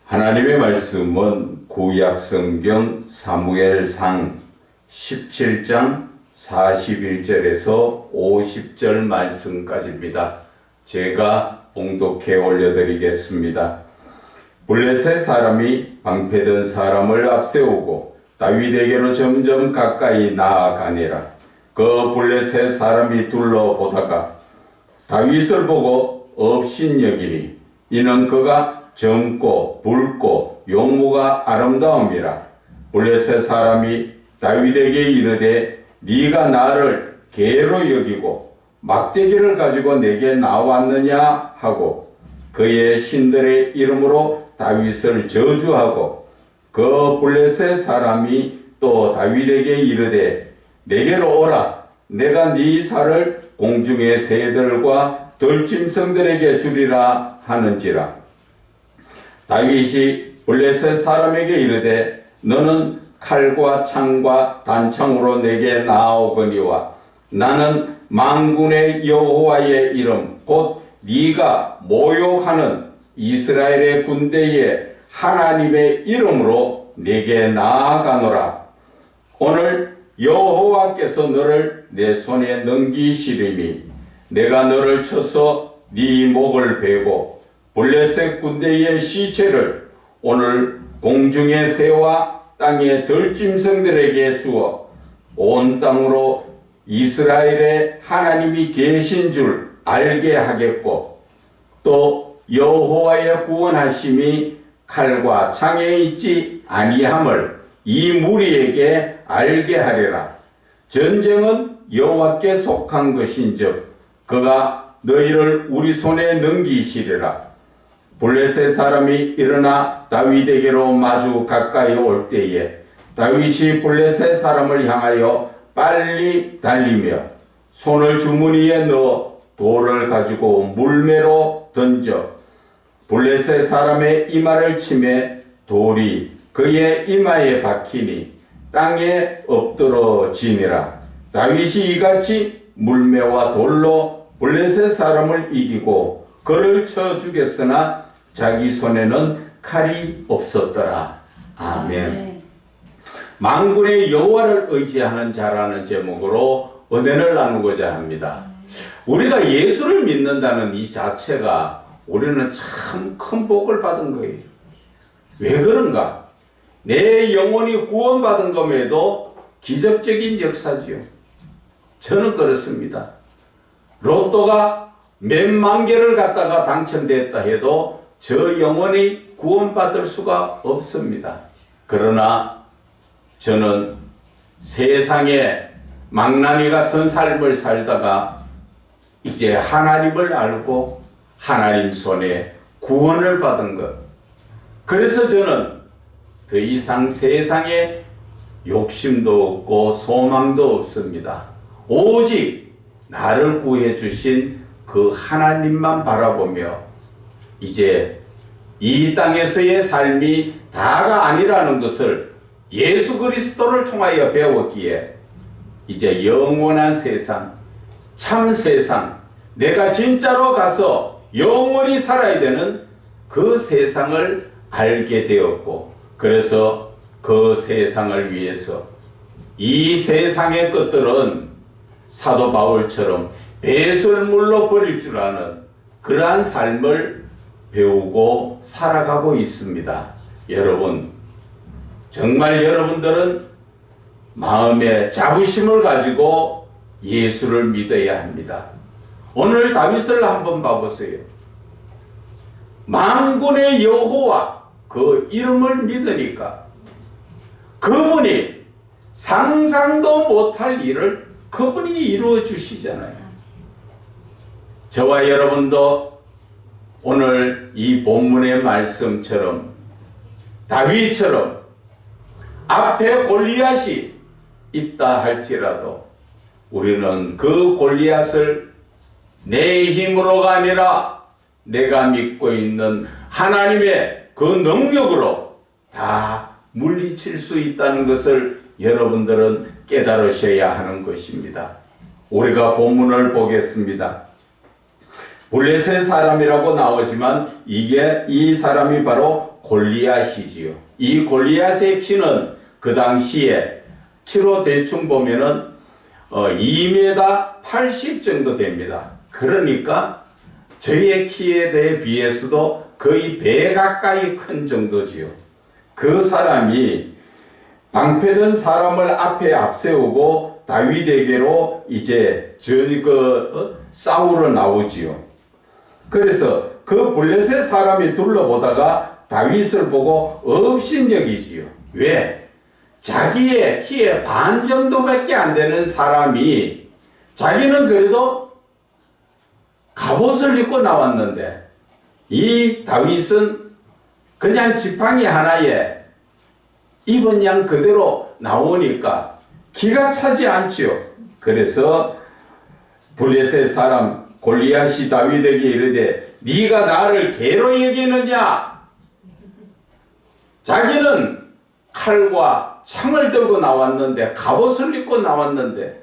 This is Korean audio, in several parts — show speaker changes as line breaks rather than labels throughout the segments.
하나님의 말씀은 구약 성경 사무엘상 17장 41절에서 50절 말씀까지입니다. 제가 봉독해 올려드리겠습니다. 블레셋 사람이 방패든 사람을 앞세우고 다윗에게로 점점 가까이 나아가니라. 그 블레셋 사람이 둘러보다가 다윗을 보고 업신여기니 이는 그가 젊고 붉고 용모가 아름다움이라. 블레셋 사람이 다윗에게 이르되 네가 나를 개로 여기고 막대기를 가지고 내게 나왔느냐 하고 그의 신들의 이름으로 다윗을 저주하고 그 블레셋 사람이 또 다윗에게 이르되 내게로 오라. 내가 네 살을 공중의 새들과 들짐승들에게 주리라 하는지라. 다윗이 블레셋 사람에게 이르되 너는 칼과 창과 단창으로 내게 나아오거니와 나는 만군의 여호와의 이름 곧 네가 모욕하는 이스라엘의 군대의 하나님의 이름으로 내게 나아가노라. 오늘 여호와께서 너를 내 손에 넘기시리니 내가 너를 쳐서 네 목을 베고 블레셋 군대의 시체를 오늘 공중의 새와 땅의 들짐승들에게 주어 온 땅으로 이스라엘의 하나님이 계신 줄 알게 하겠고 또 여호와의 구원하심이 칼과 창에 있지 아니함을 이 무리에게 알게 하리라. 전쟁은 여호와께 속한 것인즉 그가 너희를 우리 손에 넘기시리라. 블레셋 사람이 일어나 다윗에게로 마주 가까이 올 때에 다윗이 블레셋 사람을 향하여 빨리 달리며 손을 주머니에 넣어 돌을 가지고 물매로 던져 블레셋 사람의 이마를 치매 돌이 그의 이마에 박히니 땅에 엎드러지니라. 다윗이 이같이 물매와 돌로 블레셋 사람을 이기고 그를 쳐 죽였으나 자기 손에는 칼이 없었더라. 아멘. 만군의 여호와를 의지하는 자라는 제목으로 은혜를 나누고자 합니다. 우리가 예수를 믿는다는 이 자체가 우리는 참 큰 복을 받은 거예요. 왜 그런가? 내 영혼이 구원받은 것에도 기적적인 역사지요. 저는 그렇습니다. 로또가 몇만 개를 갖다가 당첨됐다 해도 저 영혼이 구원받을 수가 없습니다. 그러나 저는 세상에 망나니 같은 삶을 살다가 이제 하나님을 알고 하나님 손에 구원을 받은 것. 그래서 저는 더 이상 세상에 욕심도 없고 소망도 없습니다. 오직 나를 구해 주신 그 하나님만 바라보며 이제 이 땅에서의 삶이 다가 아니라는 것을 예수 그리스도를 통하여 배웠기에 이제 영원한 세상, 참 세상, 내가 진짜로 가서 영원히 살아야 되는 그 세상을 알게 되었고 그래서 그 세상을 위해서 이 세상의 것들은 사도 바울처럼 배설물로 버릴 줄 아는 그러한 삶을 배우고 살아가고 있습니다. 여러분, 정말 여러분들은 마음에 자부심을 가지고 예수를 믿어야 합니다. 오늘 다윗을 한번 봐보세요. 만군의 여호와 그 이름을 믿으니까 그분이 상상도 못할 일을 그분이 이루어 주시잖아요. 저와 여러분도 오늘 이 본문의 말씀처럼 다윗처럼 앞에 골리앗이 있다 할지라도 우리는 그 골리앗을 내 힘으로가 아니라 내가 믿고 있는 하나님의 그 능력으로 다 물리칠 수 있다는 것을 여러분들은 깨달으셔야 하는 것입니다. 우리가 본문을 보겠습니다. 블레셋 사람이라고 나오지만 이 사람이 바로 골리앗이지요. 이 골리앗의 키는 그 당시에 키로 대충 보면은 2m 80 정도 됩니다. 그러니까 저의 키에 대해 비해서도 거의 배 가까이 큰 정도지요. 그 사람이 방패든 사람을 앞에 앞세우고 다윗에게로 이제 싸우러 나오지요. 그래서 그 블레셋 사람이 둘러보다가 다윗을 보고 업신여기지요. 왜? 자기의 키의 반 정도밖에 안 되는 사람이 자기는 그래도 갑옷을 입고 나왔는데 이 다윗은 그냥 지팡이 하나에 입은 양 그대로 나오니까 기가 차지 않지요. 그래서 블레셋 사람 골리앗이 다윗에게 이르되 네가 나를 개로 여기느냐? 자기는 칼과 창을 들고 나왔는데 갑옷을 입고 나왔는데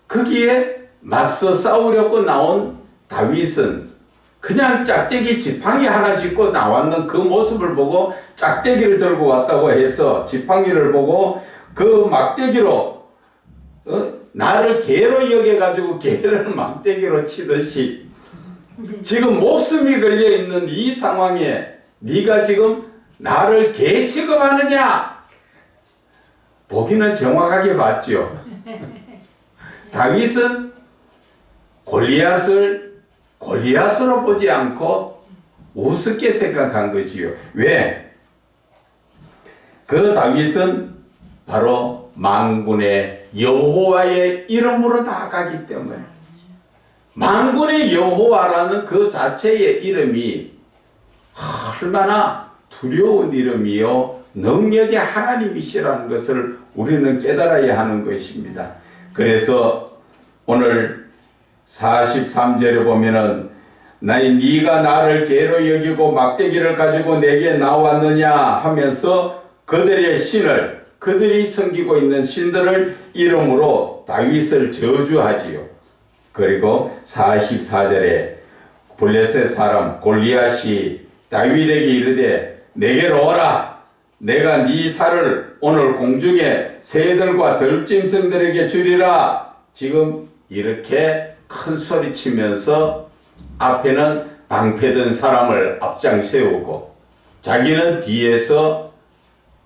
거기에 맞서 싸우려고 나온 다윗은 그냥 짝대기 지팡이 하나 짚고 나왔는 그 모습을 보고 짝대기를 들고 왔다고 해서 지팡이를 보고 그 막대기로 나를 개로 여겨가지고 개를 막대기로 치듯이 지금 목숨이 걸려있는 이 상황에 네가 지금 나를 개 취급하느냐? 보기는 정확하게 봤죠. 다윗은 골리앗을 골리앗으로 보지 않고 우습게 생각한 거지요. 왜? 그 다윗은 바로 만군의 여호와의 이름으로 나가기 때문에 만군의 여호와라는 그 자체의 이름이 얼마나 두려운 이름이요 능력의 하나님이시라는 것을 우리는 깨달아야 하는 것입니다. 그래서 오늘 43절에 보면은 네가 나를 개로 여기고 막대기를 가지고 내게 나왔느냐 하면서 그들의 신을 그들이 섬기고 있는 신들을 이름으로 다윗을 저주하지요. 그리고 44절에 블레셋 사람 골리앗이 다윗에게 이르되 내게로 오라. 내가 네 살을 오늘 공중에 새들과 들짐승들에게 주리라. 지금 이렇게 큰 소리 치면서 앞에는 방패든 사람을 앞장 세우고 자기는 뒤에서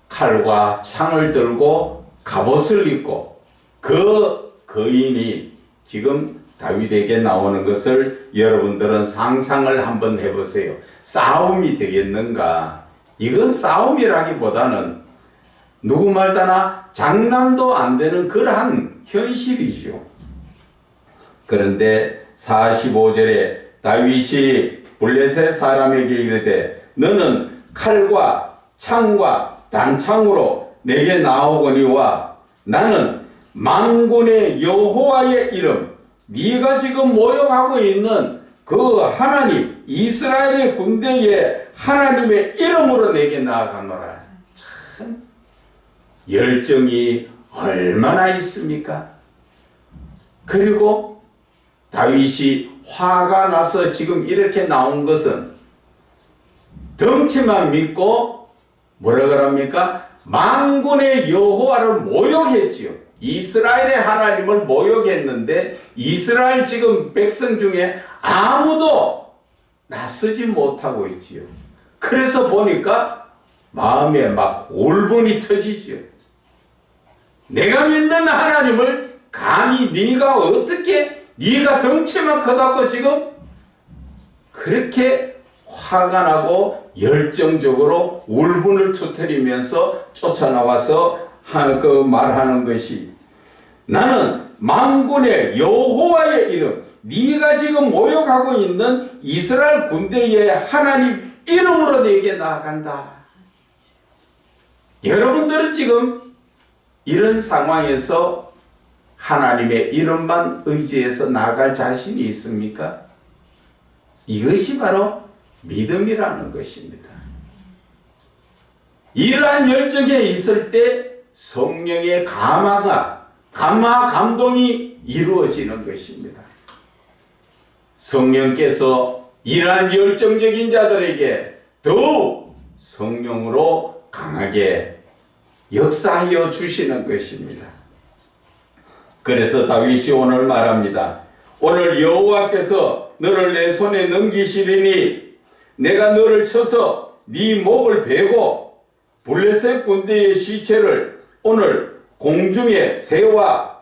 칼과 창을 들고 갑옷을 입고 그 거인이 지금 다윗에게 나오는 것을 여러분들은 상상을 한번 해보세요. 싸움이 되겠는가? 이건 싸움이라기보다는 누구 말따나 장난도 안 되는 그러한 현실이죠. 그런데 45절에 다윗이 블레셋 사람에게 이르되 너는 칼과 창과 단창으로 내게 나오거니와 나는 만군의 여호와의 이름 네가 지금 모욕하고 있는 그 하나님 이스라엘의 군대의 하나님의 이름으로 내게 나아가노라. 참 열정이 얼마나 있습니까? 그리고 다윗이 화가 나서 지금 이렇게 나온 것은 덩치만 믿고 뭐라 그럽니까? 만군의 여호와를 모욕했지요. 이스라엘의 하나님을 모욕했는데 이스라엘 지금 백성 중에 아무도 나서지 못하고 있지요. 그래서 보니까 마음에 막 울분이 터지지요. 내가 믿는 하나님을 감히 네가 어떻게 네가 덩치만 커다고 지금 그렇게 화가 나고 열정적으로 울분을 터뜨리면서 쫓아나와서 말하는 것이 나는 만군의 여호와의 이름 네가 지금 모욕하고 있는 이스라엘 군대의 하나님 이름으로 내게 나아간다. 여러분들은 지금 이런 상황에서 하나님의 이름만 의지해서 나아갈 자신이 있습니까? 이것이 바로 믿음이라는 것입니다. 이러한 열정에 있을 때 성령의 감동이 이루어지는 것입니다. 성령께서 이러한 열정적인 자들에게 더욱 성령으로 강하게 역사하여 주시는 것입니다. 그래서 다윗이 오늘 말합니다. 오늘 여호와께서 너를 내 손에 넘기시리니 내가 너를 쳐서 네 목을 베고 블레셋 군대의 시체를 오늘 공중의 새와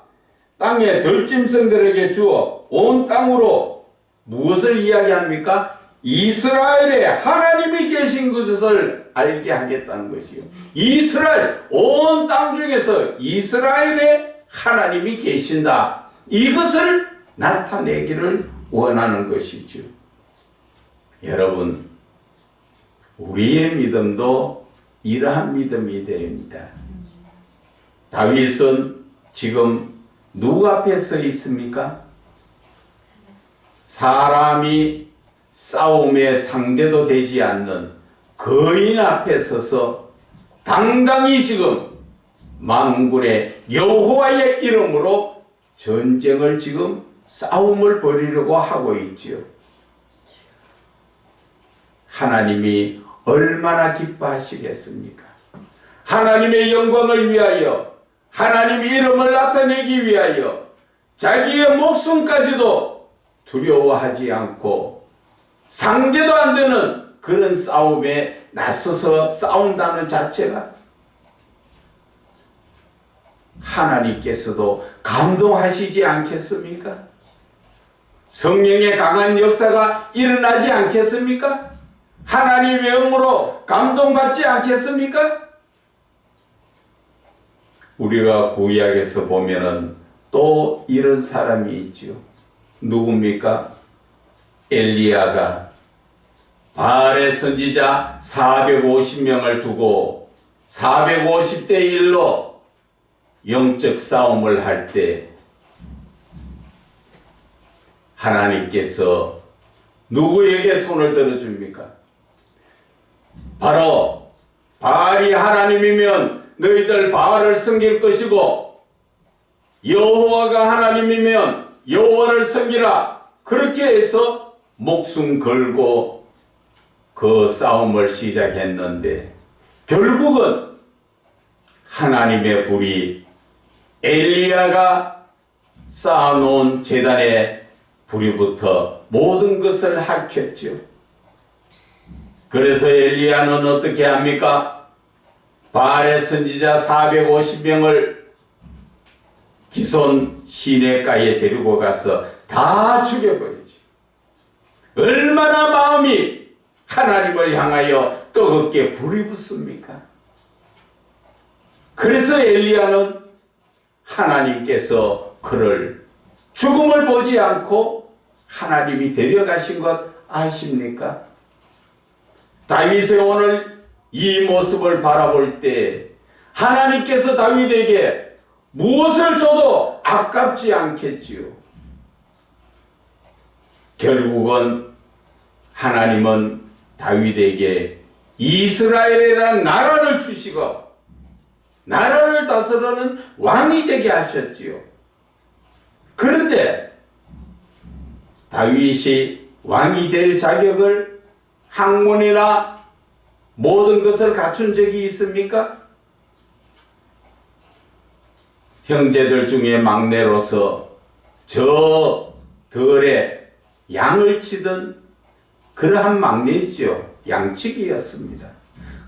땅의 들짐승들에게 주어 온 땅으로 무엇을 이야기합니까? 이스라엘에 하나님이 계신 것을 알게 하겠다는 것이요. 이스라엘, 온 땅 중에서 이스라엘에 하나님이 계신다. 이것을 나타내기를 원하는 것이죠. 여러분, 우리의 믿음도 이러한 믿음이 됩니다. 다윗은 지금 누구 앞에 서 있습니까? 사람이 싸움의 상대도 되지 않는 거인 앞에 서서 당당히 지금 만군의 여호와의 이름으로 전쟁을 지금 싸움을 벌이려고 하고 있지요. 하나님이 얼마나 기뻐하시겠습니까? 하나님의 영광을 위하여, 하나님의 이름을 나타내기 위하여 자기의 목숨까지도 두려워하지 않고 상대도 안 되는 그런 싸움에 나서서 싸운다는 자체가 하나님께서도 감동하시지 않겠습니까? 성령의 강한 역사가 일어나지 않겠습니까? 하나님의 영으로 감동받지 않겠습니까? 우리가 구약에서 보면은 또 이런 사람이 있죠. 누굽니까? 엘리야가 바알의 선지자 450명을 두고 450대 1로 영적 싸움을 할 때 하나님께서 누구에게 손을 들어줍니까? 바로 바알이 하나님이면 너희들 바알을 섬길 것이고 여호와가 하나님이면 여호와를 섬기라. 그렇게 해서 목숨 걸고 그 싸움을 시작했는데 결국은 하나님의 불이 엘리야가 쌓아놓은 제단에 불이 붙어 모든 것을 핥혔죠. 그래서 엘리야는 어떻게 합니까? 바알의 선지자 450명을 기손 시내가에 데리고 가서 다 죽여버리지. 얼마나 마음이 하나님을 향하여 뜨겁게 불이 붙습니까? 그래서 엘리야는 하나님께서 그를 죽음을 보지 않고 하나님이 데려가신 것 아십니까? 다윗의 오늘 이 모습을 바라볼 때 하나님께서 다윗에게 무엇을 줘도 아깝지 않겠지요. 결국은 하나님은 다윗에게 이스라엘이라는 나라를 주시고 나라를 다스리는 왕이 되게 하셨지요. 그런데 다윗이 왕이 될 자격을 학문이나 모든 것을 갖춘 적이 있습니까? 형제들 중에 막내로서 저 들에 양을 치던 그러한 막내지요. 양치기였습니다.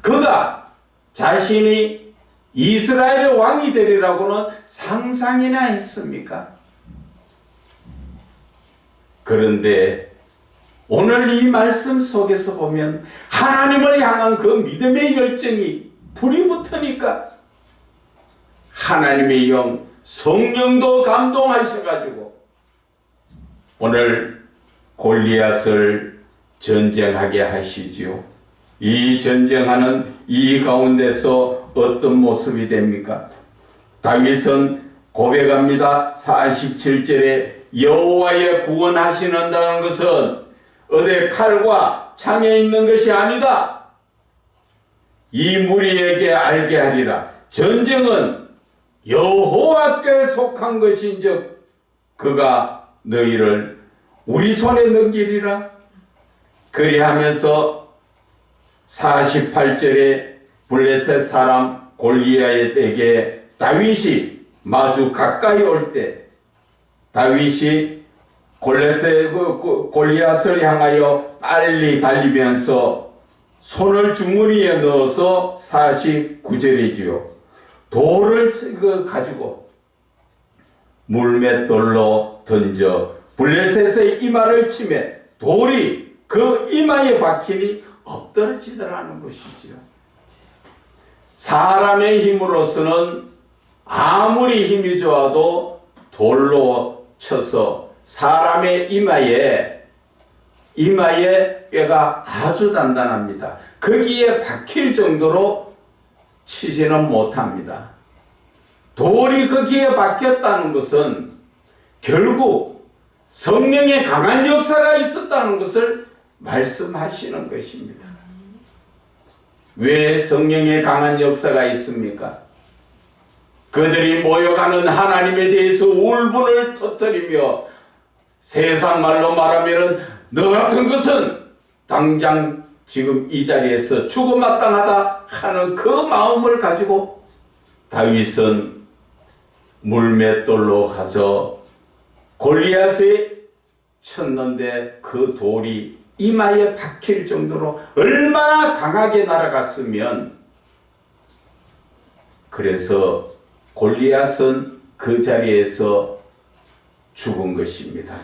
그가 자신이 이스라엘의 왕이 되리라고는 상상이나 했습니까? 그런데 오늘 이 말씀 속에서 보면 하나님을 향한 그 믿음의 열정이 불이 붙으니까 하나님의 영 성령도 감동하셔가지고 오늘 골리앗을 전쟁하게 하시지요. 이 전쟁하는 이 가운데서 어떤 모습이 됩니까? 다윗은 고백합니다. 47절에 여호와의 구원하시는다는 것은 어디 칼과 창에 있는 것이 아니다. 이 무리에게 알게 하리라. 전쟁은 여호와께 속한 것인즉 그가 너희를 우리 손에 넘기리라. 그리하면서 48절에 블레셋 사람 골리앗에게 다윗이 마주 가까이 올 때 다윗이 골리앗을 향하여 빨리 달리면서 손을 주머니에 넣어서 49절이지요. 돌을 가지고 물맷돌로 던져 블레셋의 이마를 치매 돌이 그 이마에 박히니 엎드러지더라는 것이지요. 사람의 힘으로서는 아무리 힘이 좋아도 돌로 쳐서 사람의 이마에 뼈가 아주 단단합니다. 거기에 박힐 정도로 치지는 못합니다. 돌이 거기에 박혔다는 것은 결국 성령의 강한 역사가 있었다는 것을 말씀하시는 것입니다. 왜 성령의 강한 역사가 있습니까? 그들이 모여가는 하나님에 대해서 울분을 터뜨리며 세상 말로 말하면 너 같은 것은 당장 지금 이 자리에서 죽어마땅하다 하는 그 마음을 가지고 다윗은 물맷돌로 가서 골리앗에 쳤는데 그 돌이 이마에 박힐 정도로 얼마나 강하게 날아갔으면 그래서 골리앗은 그 자리에서 죽은 것입니다.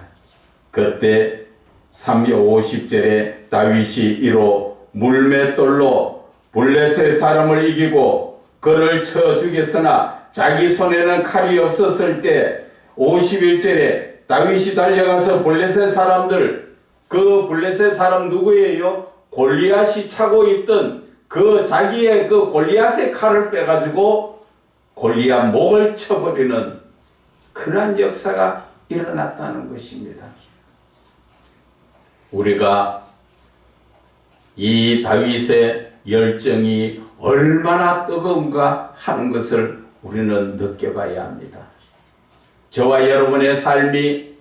그때 50절에 다윗이 이로 물맷돌로 블레셋 사람을 이기고 그를 쳐 죽였으나 자기 손에는 칼이 없었을 때 51절에 다윗이 달려가서 블레셋 사람들 그 블레셋 사람 누구예요? 골리앗이 차고 있던 그 자기의 그 골리앗의 칼을 빼가지고 골리앗 목을 쳐버리는 그러한 역사가 일어났다는 것입니다. 우리가 이 다윗의 열정이 얼마나 뜨거운가 하는 것을 우리는 느껴봐야 합니다. 저와 여러분의 삶이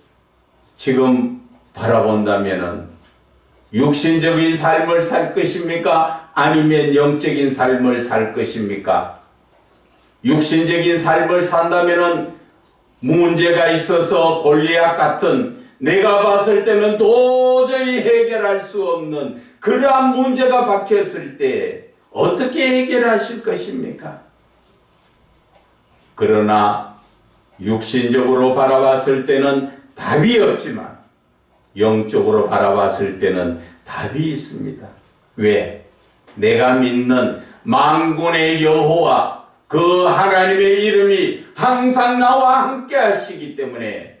지금 바라본다면은 육신적인 삶을 살 것입니까? 아니면 영적인 삶을 살 것입니까? 육신적인 삶을 산다면은 문제가 있어서 골리앗 같은 내가 봤을 때는 도저히 해결할 수 없는 그러한 문제가 박혔을 때 어떻게 해결하실 것입니까? 그러나 육신적으로 바라봤을 때는 답이 없지만 영적으로 바라봤을 때는 답이 있습니다. 왜? 내가 믿는 만군의 여호와 그 하나님의 이름이 항상 나와 함께 하시기 때문에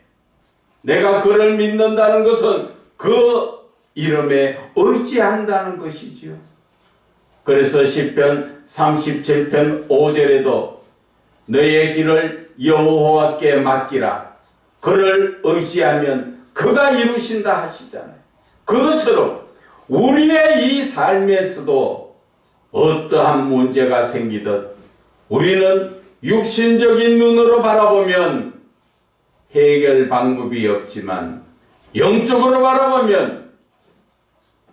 내가 그를 믿는다는 것은 그 이름에 의지한다는 것이지요. 그래서 시편 37편 5절에도 너의 길을 여호와께 맡기라. 그를 의지하면 그가 이루신다 하시잖아요. 그것처럼 우리의 이 삶에서도 어떠한 문제가 생기듯 우리는 육신적인 눈으로 바라보면 해결 방법이 없지만 영적으로 바라보면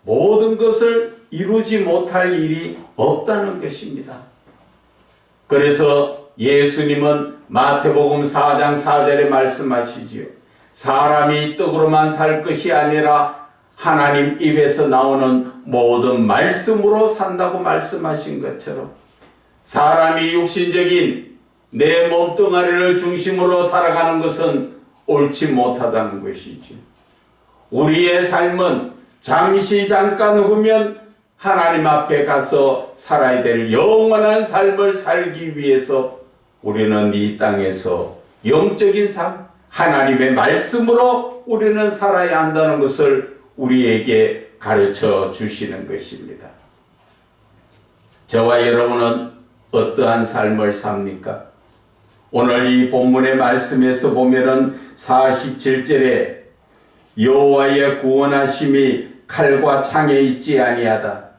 모든 것을 이루지 못할 일이 없다는 것입니다. 그래서 예수님은 마태복음 4장 4절에 말씀하시지요. 사람이 떡으로만 살 것이 아니라 하나님 입에서 나오는 모든 말씀으로 산다고 말씀하신 것처럼 사람이 육신적인 내 몸뚱아리를 중심으로 살아가는 것은 옳지 못하다는 것이지. 우리의 삶은 잠시 잠깐 후면 하나님 앞에 가서 살아야 될 영원한 삶을 살기 위해서 우리는 이 땅에서 영적인 삶, 하나님의 말씀으로 우리는 살아야 한다는 것을 우리에게 가르쳐 주시는 것입니다. 저와 여러분은 어떠한 삶을 삽니까? 오늘 이 본문의 말씀에서 보면은 47절에 여호와의 구원하심이 칼과 창에 있지 아니하다.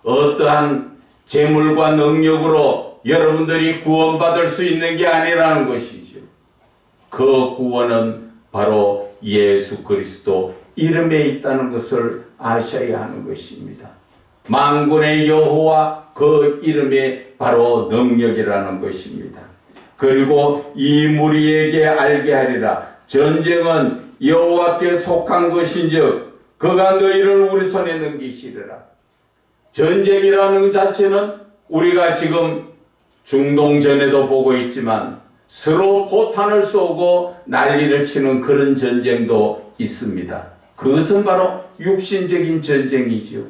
어떠한 재물과 능력으로 여러분들이 구원받을 수 있는 게 아니라는 것이죠. 그 구원은 바로 예수 그리스도 이름에 있다는 것을 아셔야 하는 것입니다. 만군의 여호와 그 이름에 바로 능력이라는 것입니다. 그리고 이 무리에게 알게 하리라. 전쟁은 여호와께 속한 것인즉 그가 너희를 우리 손에 넘기시리라. 전쟁이라는 자체는 우리가 지금 중동전에도 보고 있지만 서로 포탄을 쏘고 난리를 치는 그런 전쟁도 있습니다. 그것은 바로 육신적인 전쟁이지요.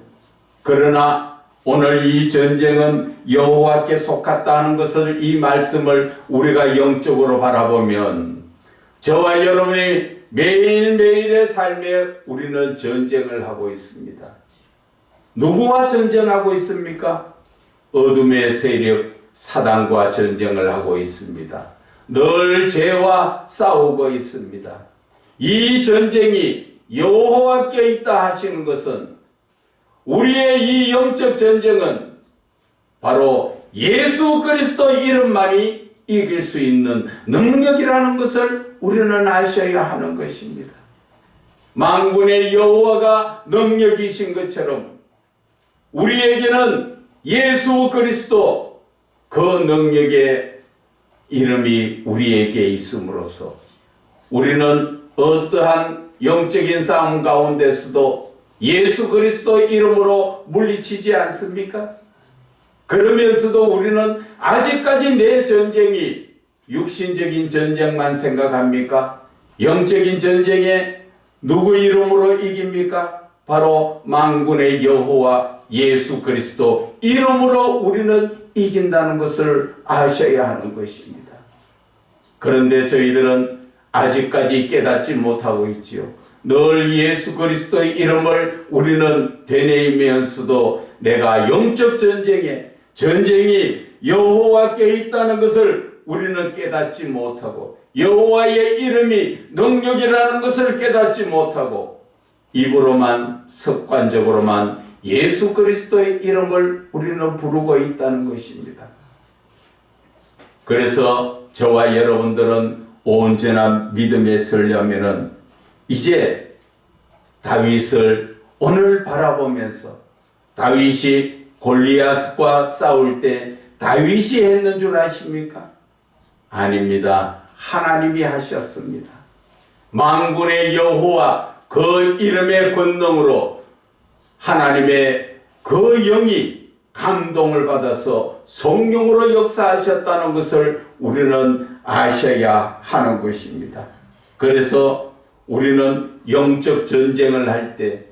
그러나 오늘 이 전쟁은 여호와께 속았다는 것을, 이 말씀을 우리가 영적으로 바라보면 저와 여러분이 매일매일의 삶에 우리는 전쟁을 하고 있습니다. 누구와 전쟁하고 있습니까? 어둠의 세력 사단과 전쟁을 하고 있습니다. 늘 죄와 싸우고 있습니다. 이 전쟁이 여호와께 있다 하시는 것은, 우리의 이 영적 전쟁은 바로 예수 그리스도 이름만이 이길 수 있는 능력이라는 것을 우리는 아셔야 하는 것입니다. 만군의 여호와가 능력이신 것처럼 우리에게는 예수 그리스도 그 능력의 이름이 우리에게 있음으로써 우리는 어떠한 영적인 싸움 가운데서도 예수 그리스도 이름으로 물리치지 않습니까? 그러면서도 우리는 아직까지 내 전쟁이 육신적인 전쟁만 생각합니까? 영적인 전쟁에 누구 이름으로 이깁니까? 바로 만군의 여호와 예수 그리스도 이름으로 우리는 이긴다는 것을 아셔야 하는 것입니다. 그런데 저희들은 아직까지 깨닫지 못하고 있지요. 늘 예수 그리스도의 이름을 우리는 되뇌이면서도 내가 영적 전쟁이 여호와께 있다는 것을 우리는 깨닫지 못하고, 여호와의 이름이 능력이라는 것을 깨닫지 못하고, 입으로만 습관적으로만 예수 그리스도의 이름을 우리는 부르고 있다는 것입니다. 그래서 저와 여러분들은 온전한 믿음에 서려면은 이제 다윗을 오늘 바라보면서, 다윗이 골리앗과 싸울 때 다윗이 했는 줄 아십니까? 아닙니다. 하나님이 하셨습니다. 만군의 여호와 그 이름의 권능으로 하나님의 그 영이 감동을 받아서 성령으로 역사하셨다는 것을 우리는 아셔야 하는 것입니다. 그래서 우리는 영적 전쟁을 할 때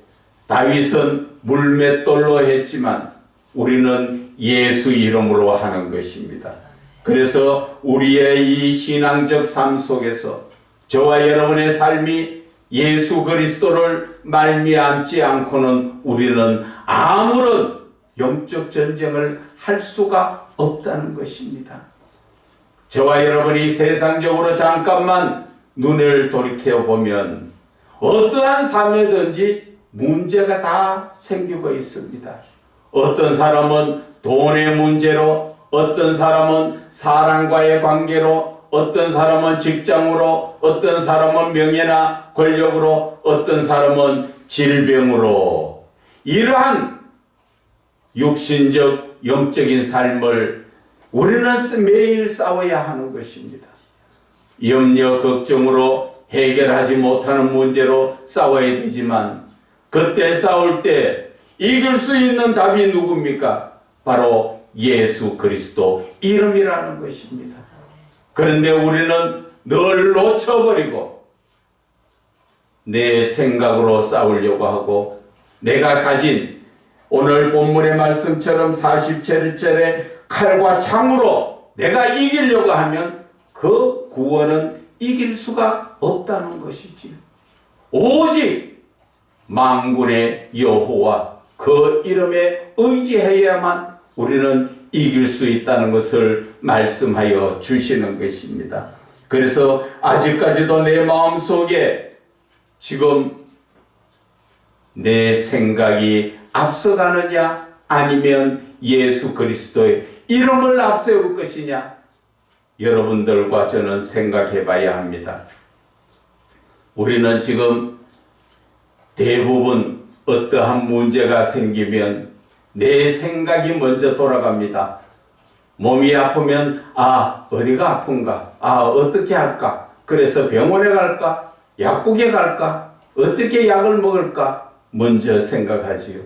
다윗은 물맷돌로 했지만 우리는 예수 이름으로 하는 것입니다. 그래서 우리의 이 신앙적 삶 속에서 저와 여러분의 삶이 예수 그리스도를 말미암지 않고는 우리는 아무런 영적 전쟁을 할 수가 없다는 것입니다. 저와 여러분이 세상적으로 잠깐만 눈을 돌이켜 보면 어떠한 삶에든지 문제가 다 생기고 있습니다. 어떤 사람은 돈의 문제로, 어떤 사람은 사람과의 관계로, 어떤 사람은 직장으로, 어떤 사람은 명예나 권력으로, 어떤 사람은 질병으로, 이러한 육신적 영적인 삶을 우리는 매일 싸워야 하는 것입니다. 염려 걱정으로 해결하지 못하는 문제로 싸워야 되지만, 그때 싸울 때 이길 수 있는 답이 누굽니까? 바로 예수 그리스도 이름이라는 것입니다. 그런데 우리는 늘 놓쳐버리고 내 생각으로 싸우려고 하고, 내가 가진 오늘 본문의 말씀처럼 47절에 칼과 창으로 내가 이기려고 하면 그 구원은 이길 수가 없다는 것이지요. 오직 만군의 여호와 그 이름에 의지해야만 우리는 이길 수 있다는 것을 말씀하여 주시는 것입니다. 그래서 아직까지도 내 마음속에 지금 내 생각이 앞서가느냐, 아니면 예수 그리스도의 이름을 앞세울 것이냐, 여러분들과 저는 생각해 봐야 합니다. 우리는 지금 대부분 어떠한 문제가 생기면 내 생각이 먼저 돌아갑니다. 몸이 아프면 어디가 아픈가? 어떻게 할까? 그래서 병원에 갈까? 약국에 갈까? 어떻게 약을 먹을까? 먼저 생각하지요.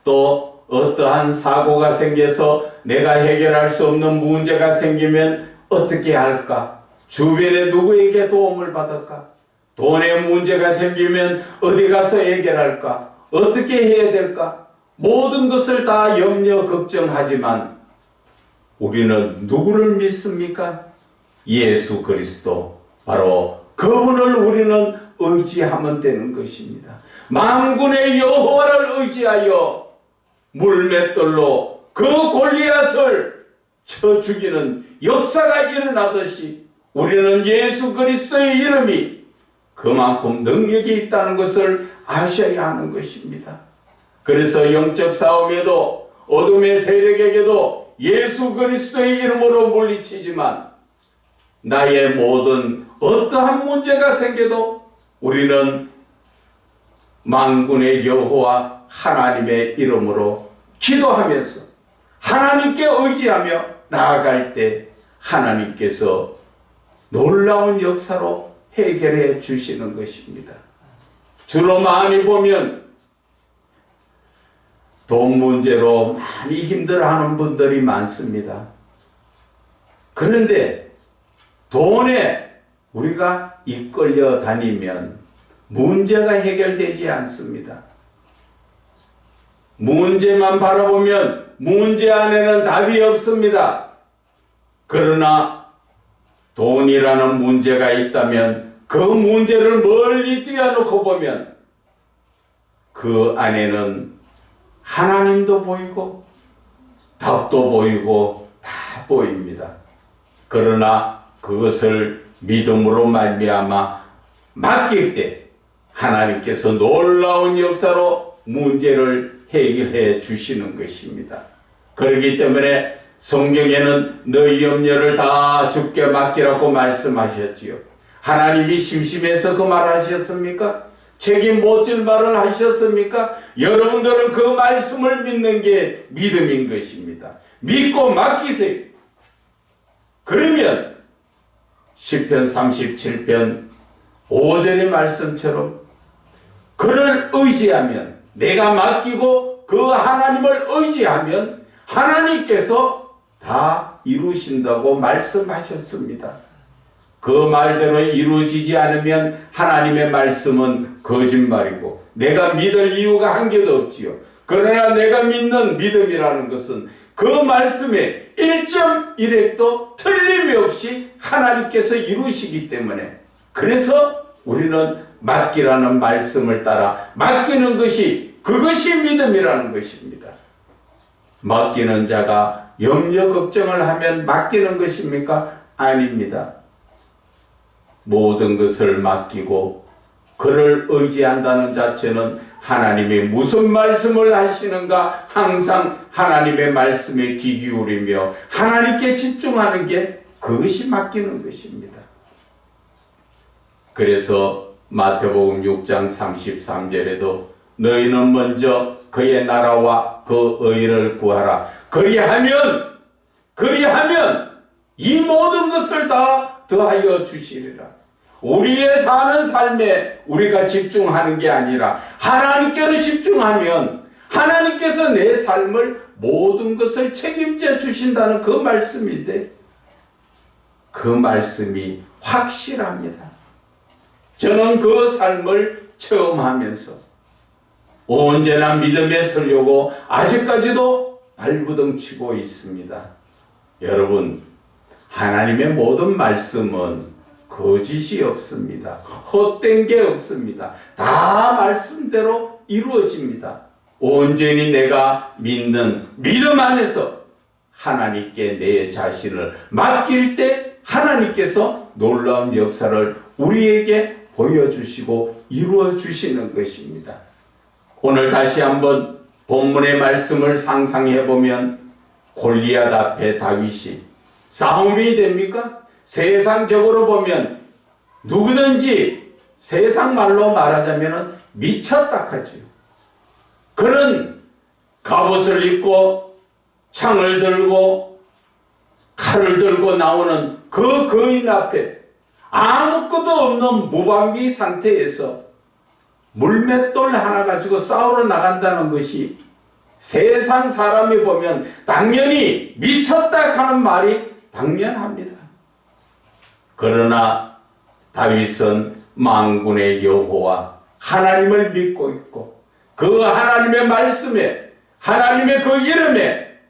또 어떠한 사고가 생겨서 내가 해결할 수 없는 문제가 생기면 어떻게 할까? 주변에 누구에게 도움을 받을까? 돈에 문제가 생기면 어디 가서 해결할까? 어떻게 해야 될까? 모든 것을 다 염려 걱정하지만 우리는 누구를 믿습니까? 예수 그리스도, 바로 그분을 우리는 의지하면 되는 것입니다. 만군의 여호와를 의지하여 물맷돌로 그 골리앗을 쳐 죽이는 역사가 일어나듯이 우리는 예수 그리스도의 이름이 그만큼 능력이 있다는 것을 아셔야 하는 것입니다. 그래서 영적 싸움에도 어둠의 세력에게도 예수 그리스도의 이름으로 물리치지만 나의 모든 어떠한 문제가 생겨도 우리는 만군의 여호와 하나님의 이름으로 기도하면서 하나님께 의지하며 나아갈 때 하나님께서 놀라운 역사로 해결해 주시는 것입니다. 주로 많이 보면 돈 문제로 많이 힘들어하는 분들이 많습니다. 그런데 돈에 우리가 이끌려 다니면 문제가 해결되지 않습니다. 문제만 바라보면 문제 안에는 답이 없습니다. 그러나 돈이라는 문제가 있다면 그 문제를 멀리 띄워놓고 보면 그 안에는 하나님도 보이고 답도 보이고 다 보입니다. 그러나 그것을 믿음으로 말미암아 맡길 때 하나님께서 놀라운 역사로 문제를 해결해 주시는 것입니다. 그렇기 때문에 성경에는 너희 염려를 다 주께 맡기라고 말씀하셨지요. 하나님이 심심해서 그 말 하셨습니까? 책임 못 질 말을 하셨습니까? 여러분들은 그 말씀을 믿는 게 믿음인 것입니다. 믿고 맡기세요. 그러면 시편 37편 5절의 말씀처럼 그를 의지하면, 내가 맡기고 그 하나님을 의지하면 하나님께서 다 이루신다고 말씀하셨습니다. 그 말대로 이루어지지 않으면 하나님의 말씀은 거짓말이고 내가 믿을 이유가 한 개도 없지요. 그러나 내가 믿는 믿음이라는 것은 그 말씀에 1.1획도 틀림이 없이 하나님께서 이루시기 때문에, 그래서 우리는 맡기라는 말씀을 따라 맡기는 것이, 그것이 믿음이라는 것입니다. 맡기는 자가 염려 걱정을 하면 맡기는 것입니까? 아닙니다. 모든 것을 맡기고 그를 의지한다는 자체는 하나님이 무슨 말씀을 하시는가 항상 하나님의 말씀에 귀 기울이며 하나님께 집중하는 게, 그것이 맡기는 것입니다. 그래서 마태복음 6장 33절에도 너희는 먼저 그의 나라와 그 의를 구하라. 그리하면 이 모든 것을 다 더하여 주시리라. 우리의 사는 삶에 우리가 집중하는 게 아니라 하나님께로 집중하면 하나님께서 내 삶을 모든 것을 책임져 주신다는 그 말씀인데, 그 말씀이 확실합니다. 저는 그 삶을 체험하면서 언제나 믿음에 서려고 아직까지도 발부둥치고 있습니다. 여러분, 하나님의 모든 말씀은 거짓이 없습니다. 헛된 게 없습니다. 다 말씀대로 이루어집니다. 온전히 내가 믿는 믿음 안에서 하나님께 내 자신을 맡길 때 하나님께서 놀라운 역사를 우리에게 보여주시고 이루어 주시는 것입니다. 오늘 다시 한번 본문의 말씀을 상상해 보면 골리앗 앞에 다윗이 싸움이 됩니까? 세상적으로 보면 누구든지 세상 말로 말하자면 미쳤다 하지요. 그런 갑옷을 입고 창을 들고 칼을 들고 나오는 그 거인 앞에 아무것도 없는 무방비 상태에서 물맷돌 하나 가지고 싸우러 나간다는 것이 세상 사람이 보면 당연히 미쳤다 하는 말이 당연합니다. 그러나 다윗은 만군의 여호와 하나님을 믿고 있고 그 하나님의 말씀에 하나님의 그 이름에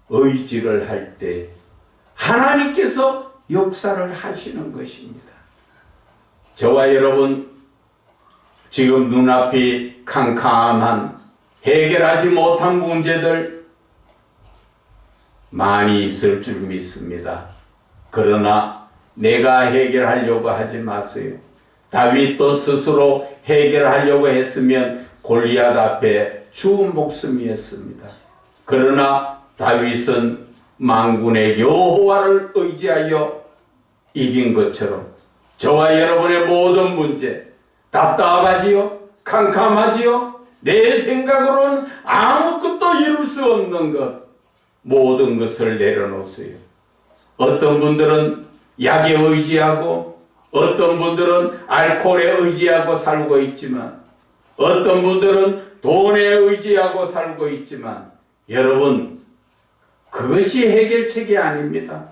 의지를 할 때 하나님께서 역사를 하시는 것입니다. 저와 여러분 지금 눈앞이 캄캄한 해결하지 못한 문제들 많이 있을 줄 믿습니다. 그러나 내가 해결하려고 하지 마세요. 다윗도 스스로 해결하려고 했으면 골리앗 앞에 죽은 목숨이었습니다. 그러나 다윗은 만군의 여호와를 의지하여 이긴 것처럼 저와 여러분의 모든 문제 답답하지요? 캄캄하지요? 내 생각으로는 아무것도 이룰 수 없는 것 모든 것을 내려놓으세요. 어떤 분들은 약에 의지하고 어떤 분들은 알코올에 의지하고 살고 있지만 어떤 분들은 돈에 의지하고 살고 있지만 여러분 그것이 해결책이 아닙니다.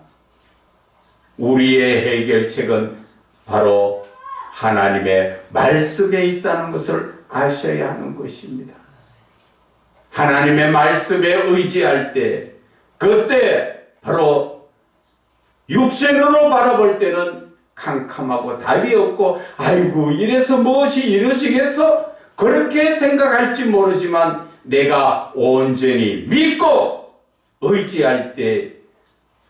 우리의 해결책은 바로 하나님의 말씀에 있다는 것을 아셔야 하는 것입니다. 하나님의 말씀에 의지할 때 그때 바로 육신으로 바라볼 때는 캄캄하고 답이 없고 아이고 이래서 무엇이 이루어지겠어? 그렇게 생각할지 모르지만 내가 온전히 믿고 의지할 때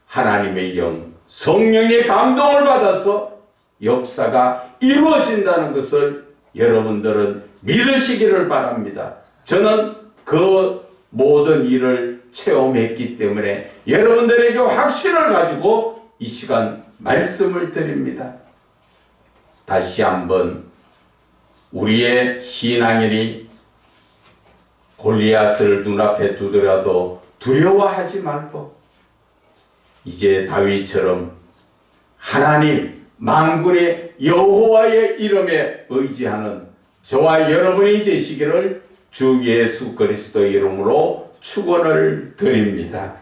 하나님의 영 성령의 감동을 받아서 역사가 이루어진다는 것을 여러분들은 믿으시기를 바랍니다. 저는 그 모든 일을 체험했기 때문에 여러분들에게 확신을 가지고 이 시간 말씀을 드립니다. 다시 한번 우리의 신앙인이 골리앗을 눈앞에 두더라도 두려워하지 말고 이제 다윗처럼 하나님 만군의 여호와의 이름에 의지하는 저와 여러분이 되시기를 주 예수 그리스도 이름으로 축원을 드립니다.